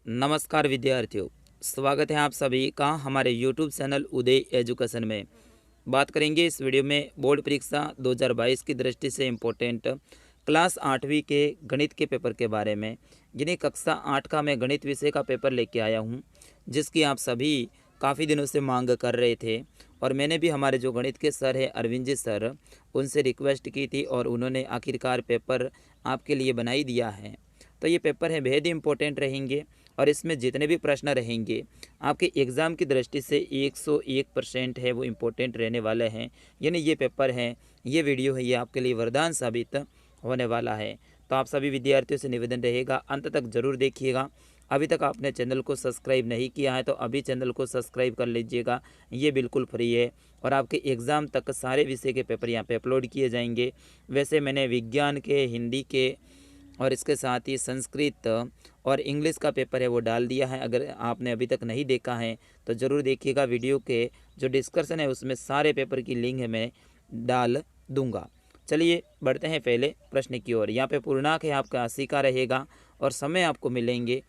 नमस्कार विद्यार्थियों, स्वागत है आप सभी का हमारे यूट्यूब चैनल उदय एजुकेशन में। बात करेंगे इस वीडियो में बोर्ड परीक्षा 2022 की दृष्टि से इम्पोर्टेंट क्लास 8वीं के गणित के पेपर के बारे में। जिन्हें कक्षा 8 का मैं गणित विषय का पेपर लेके आया हूँ, जिसकी आप सभी काफ़ी दिनों से मांग कर रहे थे। और मैंने भी हमारे जो गणित के सर हैं अरविंद जी सर, उनसे रिक्वेस्ट की थी और उन्होंने आखिरकार पेपर आपके लिए बना ही दिया है। तो ये पेपर है बेहद ही इम्पोर्टेंट रहेंगे और इसमें जितने भी प्रश्न रहेंगे आपके एग्ज़ाम की दृष्टि से 101% है वो इम्पोर्टेंट रहने वाले हैं। यानी ये पेपर है, ये वीडियो है, ये आपके लिए वरदान साबित होने वाला है। तो आप सभी विद्यार्थियों से निवेदन रहेगा, अंत तक ज़रूर देखिएगा। अभी तक आपने चैनल को सब्सक्राइब नहीं किया है तो अभी चैनल को सब्सक्राइब कर लीजिएगा, ये बिल्कुल फ्री है। और आपके एग्ज़ाम तक सारे विषय के पेपर यहाँ पे अपलोड किए जाएंगे। वैसे मैंने विज्ञान के, हिंदी के और इसके साथ ही संस्कृत और इंग्लिश का पेपर है वो डाल दिया है। अगर आपने अभी तक नहीं देखा है तो ज़रूर देखिएगा। वीडियो के जो डिस्कशन है उसमें सारे पेपर की लिंक है मैं डाल दूंगा। चलिए बढ़ते हैं पहले प्रश्न की ओर। यहाँ पे पूर्णांक है आपका 80 का रहेगा और समय आपको मिलेंगे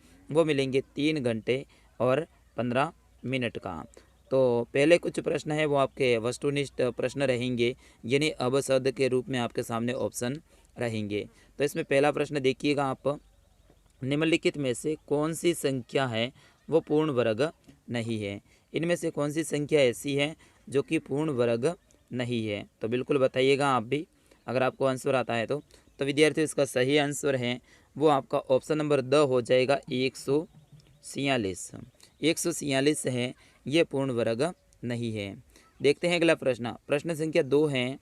3 घंटे और 15 मिनट का। तो पहले कुछ प्रश्न है वो आपके वस्तुनिष्ठ प्रश्न रहेंगे, यानी अबशब्द के रूप में आपके सामने ऑप्शन रहेंगे। तो इसमें पहला प्रश्न देखिएगा आप, निम्नलिखित में से कौन सी संख्या है वो पूर्ण वर्ग नहीं है। इनमें से कौन सी संख्या ऐसी है जो कि पूर्ण वर्ग नहीं है, तो बिल्कुल बताइएगा आप भी अगर आपको आंसर आता है तो विद्यार्थियों इसका सही आंसर है वो आपका ऑप्शन नंबर द हो जाएगा 146। 146 है, ये पूर्ण वर्ग नहीं है। देखते हैं अगला प्रश्न। प्रश्न संख्या 2 है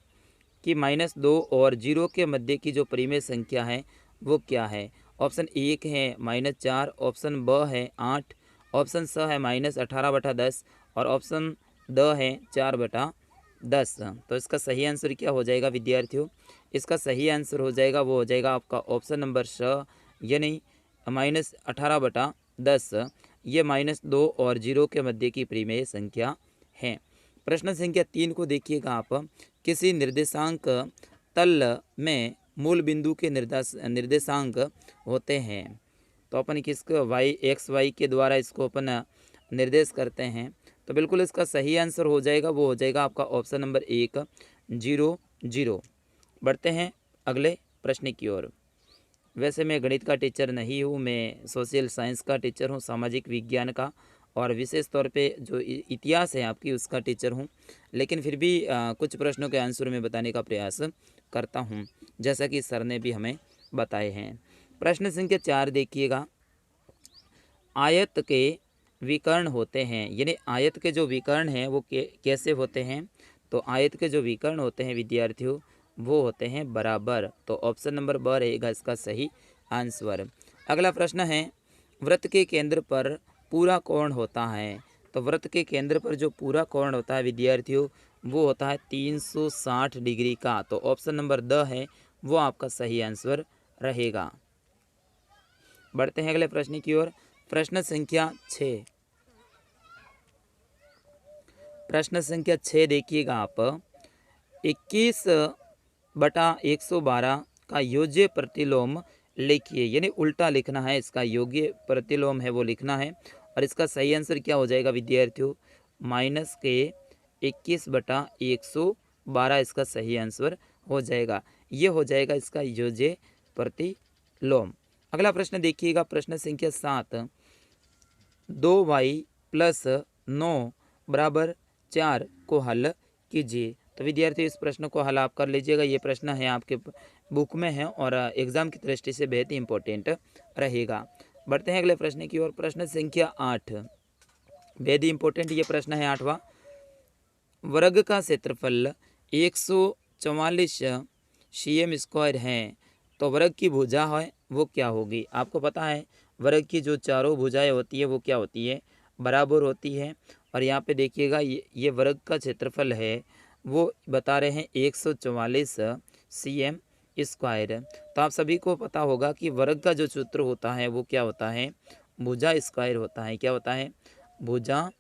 कि -2 और 0 के मध्य की जो परिमेय संख्या है वो क्या है। ऑप्शन 1 है -4, ऑप्शन ब है 8, ऑप्शन स है -18/10 और ऑप्शन द है 4/10। तो इसका सही आंसर क्या हो जाएगा विद्यार्थियों? इसका सही आंसर हो जाएगा वो हो जाएगा आपका ऑप्शन नंबर स, यानी -18/10। ये -2 और 0 के मध्य की परिमेय संख्या है। प्रश्न संख्या 3 को देखिएगा आप, किसी निर्देशांक तल में मूल बिंदु के निर्देशांक होते हैं। तो अपन किसको XY के द्वारा इसको अपन निर्देश करते हैं। तो बिल्कुल इसका सही आंसर हो जाएगा वो हो जाएगा आपका ऑप्शन नंबर 1 0 0। बढ़ते हैं अगले प्रश्न की ओर। वैसे मैं गणित का टीचर नहीं हूँ, मैं सोशल साइंस का टीचर हूँ, सामाजिक विज्ञान का, और विशेष तौर पे जो इतिहास है आपकी उसका टीचर हूँ। लेकिन फिर भी कुछ प्रश्नों के आंसर में बताने का प्रयास करता हूँ, जैसा कि सर ने भी हमें बताए हैं। प्रश्न संख्या 4 देखिएगा, आयत के विकर्ण होते हैं, यानी आयत के जो विकर्ण हैं वो कैसे होते हैं। तो आयत के जो विकर्ण होते हैं विद्यार्थियों वो होते हैं बराबर। तो ऑप्शन नंबर ब रहेगा इसका सही आंसर। अगला प्रश्न है, वृत्त के केंद्र पर पूरा कोण होता है। तो वृत्त के केंद्र पर जो पूरा कोण होता है विद्यार्थियों वो होता है 360 डिग्री का। तो ऑप्शन नंबर द है वो आपका सही आंसर रहेगा। बढ़ते हैं अगले प्रश्न की ओर। प्रश्न संख्या 6। प्रश्न संख्या 6 देखिएगा आप, 21/112 का योज्य प्रतिलोम लिखिए, यानी उल्टा लिखना है। इसका योग्य प्रतिलोम है वो लिखना है और इसका सही आंसर क्या हो जाएगा विद्यार्थियों? -21/112 इसका सही आंसर हो जाएगा। ये हो जाएगा इसका योज्य प्रतिलोम। अगला प्रश्न देखिएगा, प्रश्न संख्या 7, 2y + 9 = 4 को हल कीजिए। तो विद्यार्थी इस प्रश्न को हल आप कर लीजिएगा। ये प्रश्न है आपके बुक में है और एग्जाम की दृष्टि से बेहद ही इंपॉर्टेंट रहेगा। बढ़ते हैं अगले प्रश्न की ओर। प्रश्न संख्या 8, बेहद ही इंपॉर्टेंट ये प्रश्न है 8वां। वर्ग का क्षेत्रफल 144 cm² है, तो वर्ग की भुजा है वो क्या होगी? आपको पता है वर्ग की जो चारों भुजाएं होती है वो क्या होती है? बराबर होती है। और यहाँ पे देखिएगा ये वर्ग का क्षेत्रफल है वो बता रहे हैं 144 cm²। तो आप सभी को पता होगा कि वर्ग का जो सूत्र होता है वो क्या होता है? भुजा स्क्वायर होता है। क्या होता है? भुजा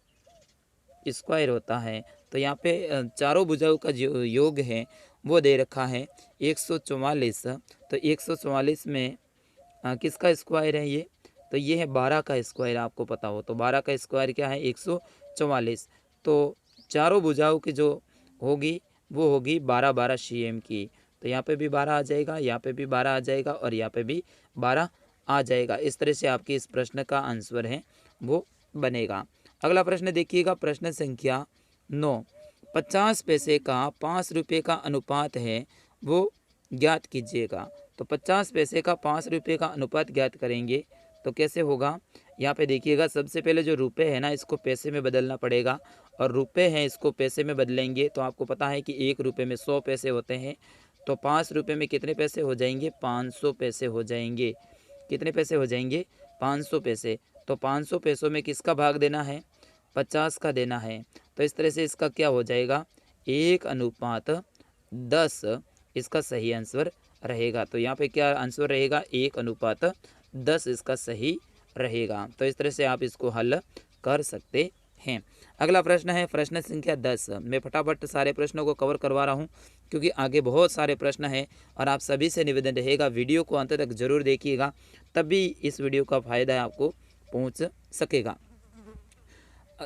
स्क्वायर होता है। तो यहाँ पे चारों भुजाओं का जो योग है वो दे रखा है 144। तो 144 में किसका स्क्वायर है ये? तो ये है 12 का स्क्वायर, आपको पता हो तो 12 का स्क्वायर क्या है 144। तो चारों भुजाओं की जो होगी वो होगी 12-12 cm की। तो यहाँ पे भी 12 आ जाएगा, यहाँ पे भी 12 आ जाएगा और यहाँ पे भी 12 आ जाएगा। इस तरह से आपके इस प्रश्न का आंसर है वो बनेगा। अगला प्रश्न देखिएगा, प्रश्न संख्या 9। 50 पैसे का 5 रुपये का अनुपात है वो ज्ञात कीजिएगा। तो 50 पैसे का 5 रुपये का अनुपात ज्ञात करेंगे तो कैसे होगा। यहाँ पे देखिएगा, सबसे पहले जो रुपए है ना इसको पैसे में बदलना पड़ेगा, और रुपए हैं इसको पैसे में बदलेंगे तो आपको पता है कि 1 रुपये में 100 पैसे होते हैं। तो 5 रुपये में कितने पैसे हो जाएंगे, 500 पैसे हो जाएंगे। कितने पैसे हो जाएंगे, 500 पैसे। तो 500 पैसों में किसका भाग देना है, 50 का देना है। तो इस तरह से इसका क्या हो जाएगा, 1:10 इसका सही आंसर रहेगा। तो यहाँ पे क्या आंसर रहेगा, 1:10 इसका सही रहेगा। तो इस तरह से आप इसको हल कर सकते हैं। अगला प्रश्न है प्रश्न संख्या 10। मैं फटाफट सारे प्रश्नों को कवर करवा रहा हूँ क्योंकि आगे बहुत सारे प्रश्न हैं और आप सभी से निवेदन रहेगा वीडियो को अंत तक जरूर देखिएगा, तभी इस वीडियो का फायदा आपको पहुँच सकेगा।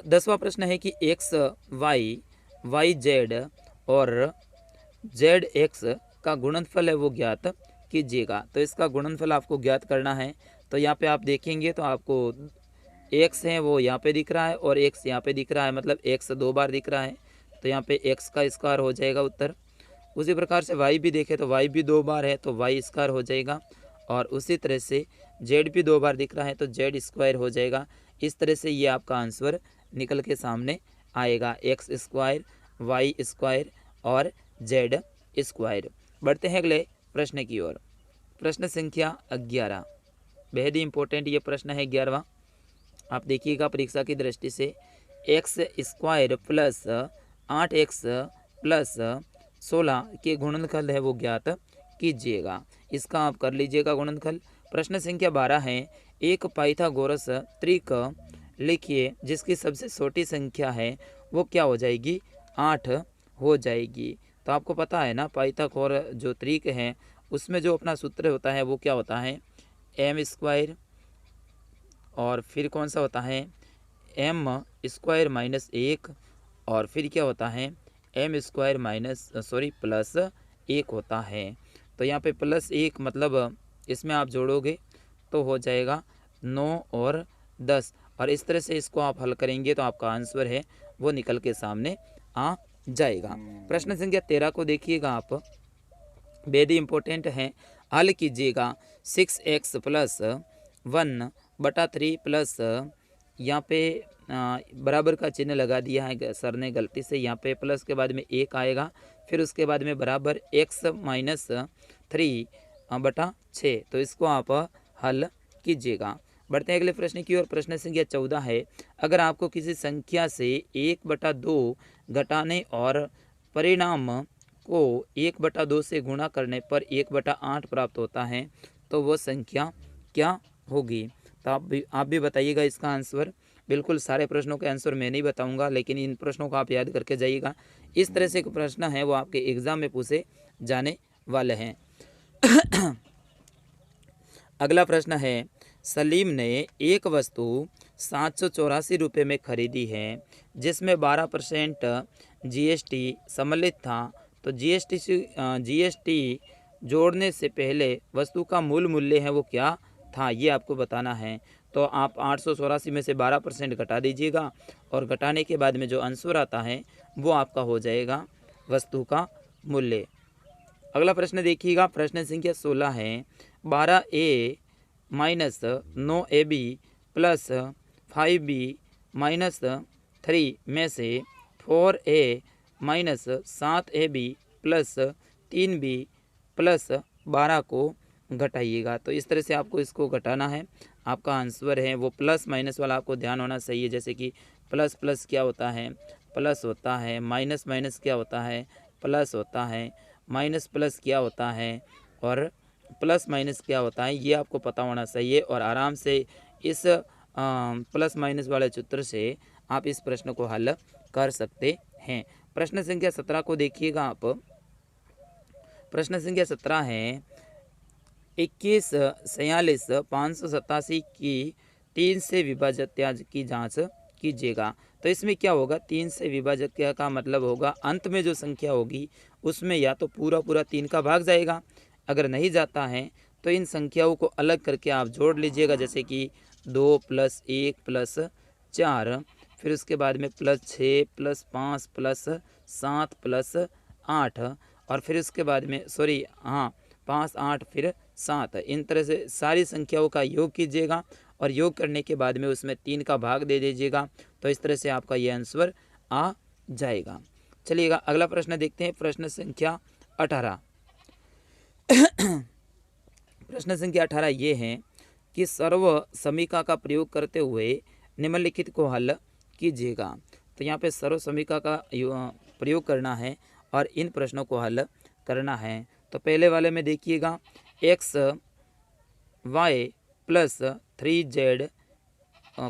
10वां प्रश्न है कि एक्स वाई, वाई जेड और जेड एक्स का गुणनफल है वो ज्ञात कीजिएगा। तो इसका गुणनफल आपको ज्ञात करना है। तो यहाँ पे आप देखेंगे तो आपको एक्स है वो यहाँ पे दिख रहा है और एक्स यहाँ पे दिख रहा है, मतलब एक्स 2 बार दिख रहा है। तो यहाँ पे एक्स का स्क्वायर हो जाएगा उत्तर। उसी प्रकार से वाई भी देखें तो वाई भी 2 बार है तो वाई स्क्वायर हो जाएगा, और उसी तरह से जेड भी 2 बार दिख रहा है तो जेड स्क्वायर हो जाएगा। इस तरह से ये आपका आंसर निकल के सामने आएगा, एक्स स्क्वायर, वाई स्क्वायर और जेड स्क्वायर। बढ़ते हैं अगले प्रश्न की ओर। प्रश्न संख्या 11, बेहद ही इंपॉर्टेंट ये प्रश्न है 11वां। आप देखिएगा परीक्षा की दृष्टि से, x square plus 8x plus 16 के गुणनफल है वो ज्ञात कीजिएगा। इसका आप कर लीजिएगा गुणनफल। प्रश्न संख्या 12 है, एक पाइथागोरस त्रिक लिखिए जिसकी सबसे छोटी संख्या है वो क्या हो जाएगी, 8 हो जाएगी। तो आपको पता है ना पाइथागोरस जो त्रिक है उसमें जो अपना सूत्र होता है वो क्या होता है, एम स्क्वायर और फिर कौन सा होता है, एम स्क्वायर माइनस 1 और फिर क्या होता है, एम स्क्वायर प्लस 1 होता है। तो यहाँ पे प्लस 1 मतलब इसमें आप जोड़ोगे तो हो जाएगा 9 और 10, और इस तरह से इसको आप हल करेंगे तो आपका आंसर है वो निकल के सामने आ जाएगा। प्रश्न संख्या 13 को देखिएगा आप, बेहद ही इम्पोर्टेंट है, हल कीजिएगा 6x प्लस 1/3 प्लस, यहाँ पे बराबर का चिन्ह लगा दिया है सर ने गलती से, यहाँ पे प्लस के बाद में 1 आएगा, फिर उसके बाद में बराबर x माइनस 3/6। तो इसको आप हल कीजिएगा। बढ़ते हैं अगले प्रश्न की ओर। प्रश्न संख्या 14 है, अगर आपको किसी संख्या से 1/2 घटाने और परिणाम को 1/2 से गुणा करने पर 1/8 प्राप्त होता है तो वो संख्या क्या होगी। तो आप भी बताइएगा इसका आंसर। बिल्कुल सारे प्रश्नों के आंसर मैं नहीं बताऊंगा, लेकिन इन प्रश्नों को आप याद करके जाइएगा। इस तरह से प्रश्न है वो आपके एग्जाम में पूछे जाने वाले हैं। अगला प्रश्न है, सलीम ने एक वस्तु 784 रुपये में खरीदी है जिसमें 12% GST सम्मिलित था। तो GST जोड़ने से पहले वस्तु का मूल मूल्य है वो क्या था, ये आपको बताना है। तो आप 884 में से 12% घटा दीजिएगा और घटाने के बाद में जो आंसर आता है वो आपका हो जाएगा वस्तु का मूल्य। अगला प्रश्न देखिएगा, प्रश्न संख्या 16 है, 12A minus 9AB plus 5B minus 3 में से 4A minus 7AB plus 3B plus 12 को घटाइएगा। तो इस तरह से आपको इसको घटाना है। आपका आंसर है वो प्लस माइनस वाला आपको ध्यान होना चाहिए, जैसे कि प्लस प्लस क्या होता है, प्लस होता है, माइनस माइनस क्या होता है, प्लस होता है, माइनस प्लस क्या होता है और प्लस माइनस क्या होता है, ये आपको पता होना चाहिए। और आराम से इस प्लस माइनस वाले सूत्र से आप इस प्रश्न को हल कर सकते हैं। प्रश्न संख्या 17 को देखिएगा आप। प्रश्न संख्या 17 है, 21 46 587 की 3 से विभाज्यता की जांच कीजिएगा। तो इसमें क्या होगा, 3 से विभाज्यता का मतलब होगा अंत में जो संख्या होगी उसमें या तो पूरा पूरा 3 का भाग जाएगा, अगर नहीं जाता है तो इन संख्याओं को अलग करके आप जोड़ लीजिएगा, जैसे कि 2 + 1 + 4, फिर उसके बाद में +6 + 5 + 7 + 8, और फिर उसके बाद में 5 8 फिर 7, इन तरह से सारी संख्याओं का योग कीजिएगा और योग करने के बाद में उसमें 3 का भाग दे दीजिएगा। तो इस तरह से आपका ये आंसर आ जाएगा। चलिएगा अगला प्रश्न देखते हैं, प्रश्न संख्या 18। प्रश्न संख्या 18 ये है कि सर्व समीका का प्रयोग करते हुए निम्नलिखित को हल कीजिएगा। तो यहाँ पे सर्व समीका का प्रयोग करना है और इन प्रश्नों को हल करना है। तो पहले वाले में देखिएगा, x y + 3z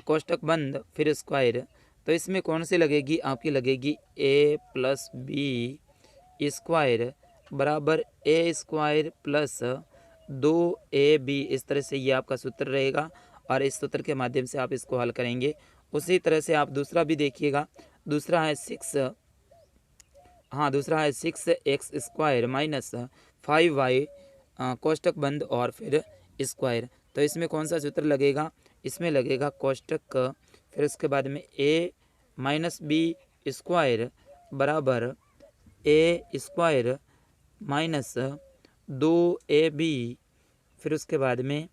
कोष्टक बंद फिर स्क्वायर। तो इसमें कौन सी लगेगी, आपकी लगेगी a + b स्क्वायर बराबर a² + 2ab। इस तरह से ये आपका सूत्र रहेगा और इस सूत्र के माध्यम से आप इसको हल करेंगे। उसी तरह से आप दूसरा भी देखिएगा, दूसरा है 6x² - 5y कोष्टक बंद और फिर स्क्वायर। तो इसमें कौन सा सूत्र लगेगा, इसमें लगेगा कोष्टक फिर उसके बाद में a - b² बराबर a² - 2ab फिर उसके बाद में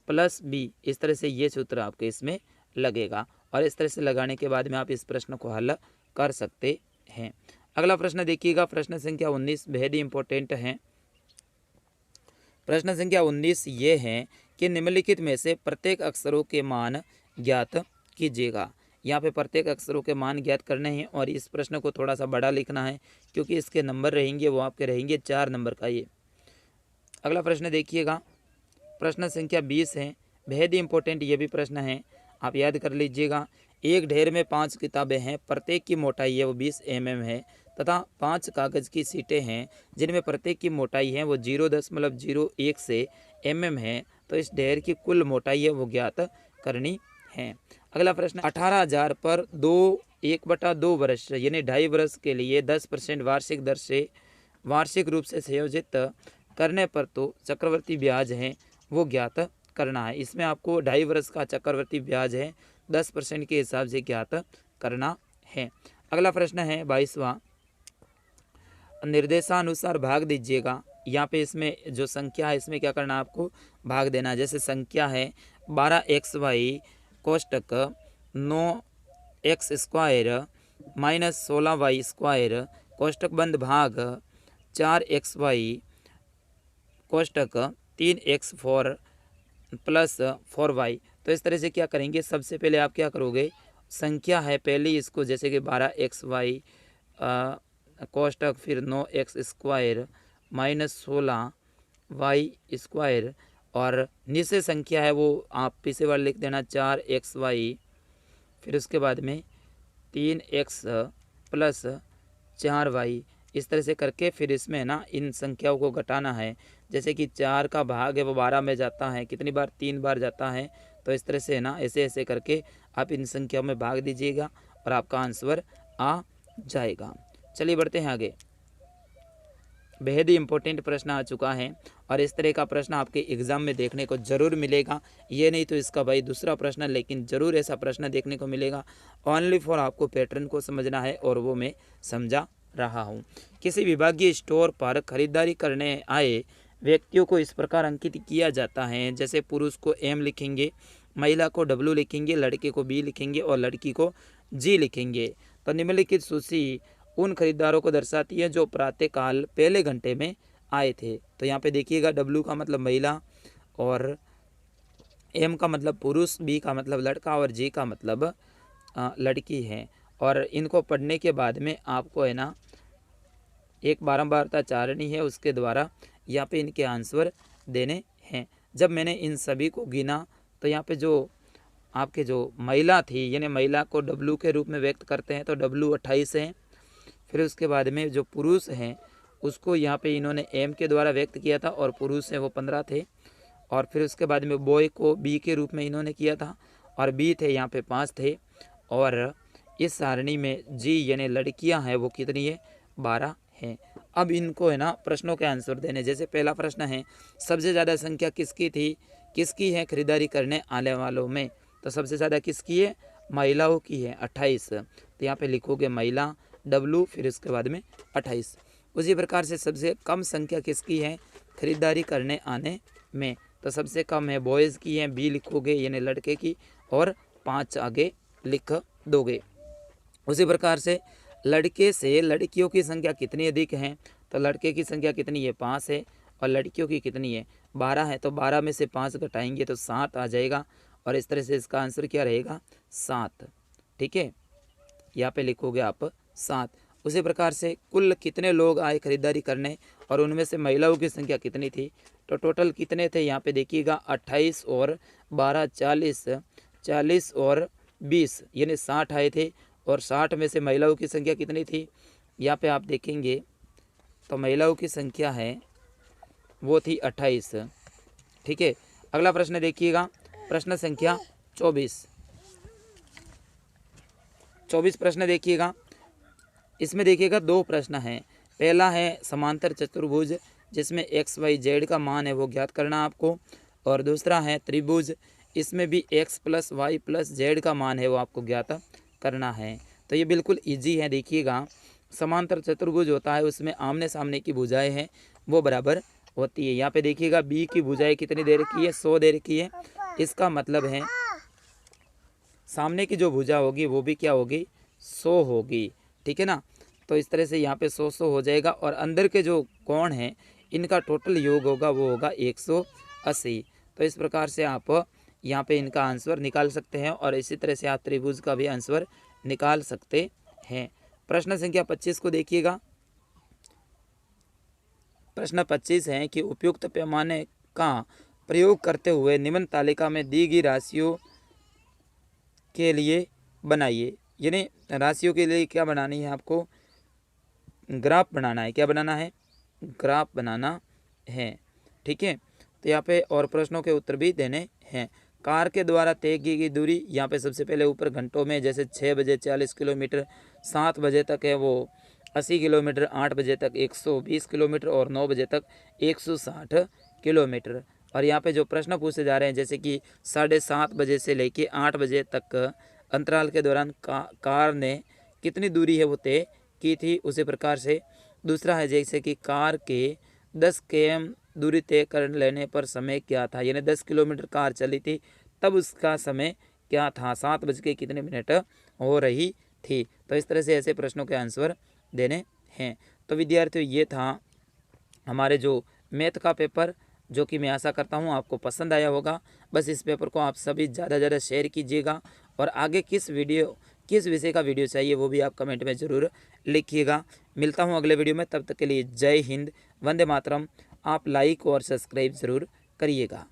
+b। इस तरह से ये सूत्र आपके इसमें लगेगा और इस तरह से लगाने के बाद में आप इस प्रश्न को हल कर सकते हैं। अगला प्रश्न देखिएगा, प्रश्न संख्या 19 बेहद ही इंपॉर्टेंट है। प्रश्न संख्या 19 ये है कि निम्नलिखित में से प्रत्येक अक्षरों के मान ज्ञात कीजिएगा। यहाँ पे प्रत्येक अक्षरों के मान ज्ञात करने हैं और इस प्रश्न को थोड़ा सा बड़ा लिखना है क्योंकि इसके नंबर रहेंगे वो आपके रहेंगे 4 नंबर का। ये अगला प्रश्न देखिएगा, प्रश्न संख्या 20 है, बेहद ही इंपॉर्टेंट ये भी प्रश्न है, आप याद कर लीजिएगा। एक ढेर में 5 किताबें हैं, प्रत्येक की मोटाई है वो 20 mm है तथा 5 कागज़ की सीटें हैं जिनमें प्रत्येक की मोटाई है वो 0.01 से mm है। तो इस ढेर की कुल मोटाई है वो ज्ञात करनी है। अगला प्रश्न, 18,000 पर 1/2 वर्ष यानी 2.5 वर्ष के लिए 10% वार्षिक दर से वार्षिक रूप से संयोजित करने पर तो चक्रवर्ती ब्याज है वो ज्ञात करना है। इसमें आपको 2.5 वर्ष का चक्रवर्ती ब्याज है 10% के हिसाब से ज्ञात करना है। अगला प्रश्न है 22वां, निर्देशानुसार भाग दीजिएगा। यहाँ पे इसमें जो संख्या है इसमें क्या करना है, आपको भाग देना है। जैसे संख्या है 12xy कोष्टक 9x² - 16y² कोष्टक बंद भाग 4xy कोष्टक 3x4 + 4y। तो इस तरह से क्या करेंगे, सबसे पहले आप क्या करोगे, संख्या है पहले इसको जैसे कि 12xy कोष्टक फिर 9x² - 16y² और नीचे संख्या है वो आप पीछे वाले लिख देना 4xy फिर उसके बाद में 3x + 4y। इस तरह से करके फिर इसमें ना इन संख्याओं को घटाना है। जैसे कि 4 का भाग है वो 12 में जाता है, कितनी बार, 3 बार जाता है। तो इस तरह से ना ऐसे ऐसे करके आप इन संख्याओं में भाग दीजिएगा और आपका आंसर आ जाएगा। चलिए बढ़ते हैं आगे। बेहद ही इंपॉर्टेंट प्रश्न आ चुका है और इस तरह का प्रश्न आपके एग्ज़ाम में देखने को ज़रूर मिलेगा। ये नहीं तो इसका भाई दूसरा प्रश्न, लेकिन ज़रूर ऐसा प्रश्न देखने को मिलेगा। ओनली फॉर आपको पैटर्न को समझना है और वो मैं समझा रहा हूँ। किसी विभागीय स्टोर पर खरीदारी करने आए व्यक्तियों को इस प्रकार अंकित किया जाता है, जैसे पुरुष को M लिखेंगे, महिला को W लिखेंगे, लड़के को B लिखेंगे और लड़की को G लिखेंगे। तो निम्नलिखित सूची उन खरीदारों को दर्शाती है जो प्रातःकाल पहले घंटे में आए थे। तो यहाँ पे देखिएगा W का मतलब महिला और M का मतलब पुरुष, B का मतलब लड़का और G का मतलब लड़की है। और इनको पढ़ने के बाद में आपको है ना एक बारंबारता चारणी है उसके द्वारा यहाँ पे इनके आंसर देने हैं। जब मैंने इन सभी को गिना तो यहाँ पे जो आपके जो महिला थी यानी महिला को W के रूप में व्यक्त करते हैं तो W 28 है। फिर उसके बाद में जो पुरुष हैं उसको यहाँ पे इन्होंने M के द्वारा व्यक्त किया था और पुरुष हैं वो 15 थे। और फिर उसके बाद में बॉय को B के रूप में इन्होंने किया था और बी थे यहाँ पे 5 थे, और इस सारणी में जी यानी लड़कियां हैं वो कितनी है, 12 हैं। अब इनको है ना प्रश्नों के आंसर देने। जैसे पहला प्रश्न है, सबसे ज़्यादा संख्या किसकी थी, किसकी है खरीदारी करने आने वालों में, तो सबसे ज़्यादा किसकी है, महिलाओं की है 28। तो यहाँ पे लिखोगे महिला W फिर उसके बाद में 28। उसी प्रकार से सबसे कम संख्या किसकी है खरीदारी करने आने में, तो सबसे कम है बॉयज़ की है, बी लिखोगे यानी लड़के की, और 5 आगे लिख दोगे। उसी प्रकार से लड़के से लड़कियों की संख्या कितनी अधिक है, तो लड़के की संख्या कितनी है, 5 है, और लड़कियों की कितनी है, 12 है। तो 12 में से 5 घटाएंगे तो 7 आ जाएगा, और इस तरह से इसका आंसर क्या रहेगा, 7। ठीक है, यहाँ पे लिखोगे आप 7। उसी प्रकार से कुल कितने लोग आए खरीदारी करने और उनमें से महिलाओं की संख्या कितनी थी, तो टोटल कितने थे यहाँ पे देखिएगा, 28 और 12 40, 40 और 20 यानी 60 आए थे, और 60 में से महिलाओं की संख्या कितनी थी, यहाँ पे आप देखेंगे तो महिलाओं की संख्या है वो थी 28। ठीक है, अगला प्रश्न देखिएगा, प्रश्न संख्या 24 प्रश्न देखिएगा। इसमें देखिएगा 2 प्रश्न हैं। पहला है समांतर चतुर्भुज जिसमें x y z का मान है वो ज्ञात करना आपको, और दूसरा है त्रिभुज, इसमें भी x + y + z का मान है वो आपको ज्ञात करना है। तो ये बिल्कुल इजी है। देखिएगा समांतर चतुर्भुज होता है उसमें आमने सामने की भुजाएं हैं वो बराबर होती है। यहाँ पे देखिएगा b की भुजाएं कितनी दे रखी है, 100 दे रखी है। इसका मतलब है सामने की जो भुजा होगी वो भी क्या होगी, 100 होगी। ठीक है ना, तो इस तरह से यहाँ पे 100 हो जाएगा, और अंदर के जो कोण हैं इनका टोटल योग होगा वो होगा 180। तो इस प्रकार से आप यहाँ पे इनका आंसर निकाल सकते हैं, और इसी तरह से आप त्रिभुज का भी आंसर निकाल सकते हैं। प्रश्न संख्या 25 को देखिएगा। प्रश्न 25 है कि उपयुक्त पैमाने का प्रयोग करते हुए निम्न तालिका में दी गई राशियों के लिए बनाइए। यानी राशियों के लिए क्या बनानी है आपको, ग्राफ बनाना है। क्या बनाना है, ग्राफ बनाना है। ठीक है, तो यहाँ पे और प्रश्नों के उत्तर भी देने हैं। कार के द्वारा तय की गई दूरी, यहाँ पे सबसे पहले ऊपर घंटों में, जैसे 6 बजे 40 किलोमीटर, 7 बजे तक है वो 80 किलोमीटर, 8 बजे तक 120 किलोमीटर, और 9 बजे तक 160 किलोमीटर। और यहाँ पे जो प्रश्न पूछे जा रहे हैं, जैसे कि 7:30 बजे से लेके 8 बजे तक अंतराल के दौरान कार ने कितनी दूरी है वो तय की थी। उसी प्रकार से दूसरा है, जैसे कि कार के 10 km दूरी तय कर लेने पर समय क्या था, यानी 10 किलोमीटर कार चली थी तब उसका समय क्या था, 7 बज के कितने मिनट हो रही थी। तो इस तरह से ऐसे प्रश्नों के आंसर देने हैं। तो विद्यार्थियों ये था हमारे जो मैथ का पेपर, जो कि मैं आशा करता हूँ आपको पसंद आया होगा। बस इस पेपर को आप सभी ज़्यादा से ज़्यादा शेयर कीजिएगा, और आगे किस विषय का वीडियो चाहिए वो भी आप कमेंट में ज़रूर लिखिएगा। मिलता हूँ अगले वीडियो में, तब तक के लिए जय हिंद, वंदे मातरम। आप लाइक और सब्सक्राइब ज़रूर करिएगा।